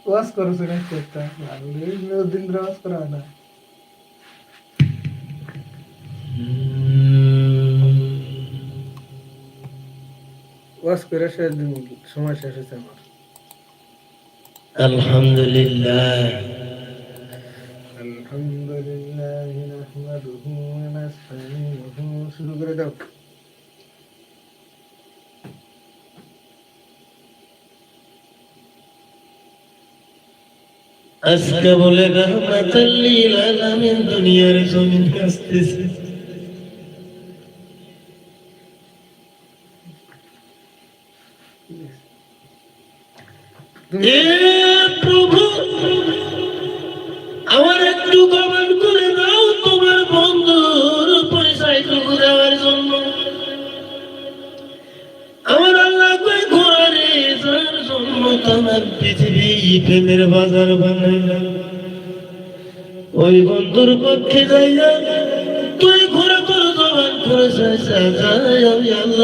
ওয়াজ করছে না একটা দিন ধরে ওয়াজ করা হয় না। ওয়াজ করে শেষ দিন সময় শেষ হয়েছে আমার। আলহামদুলিল্লাহ আলহামদুলিল্লাহ নাহমাদুহু ওয়া নাস্তাঈনুহু। শুরু করে দাও। আজকে বলে রহমাতুল লিল আলামিন দুনিয়ার জমিন আসতেছে। এ প্রভু আমার একটু কমেন্ট করে দাও তোমার বন্ধুর পরিচয়টুকু দেওয়ার জন্য। আমার আল্লাহ কই ঘোরে যার জন্য তোমার পৃথিবী প্রেমের বাজার বানাইলাম, ওই বন্ধুর পক্ষে যাইয়া তুই ঘোরা তোর জবান করে যায় আমি আল্লাহ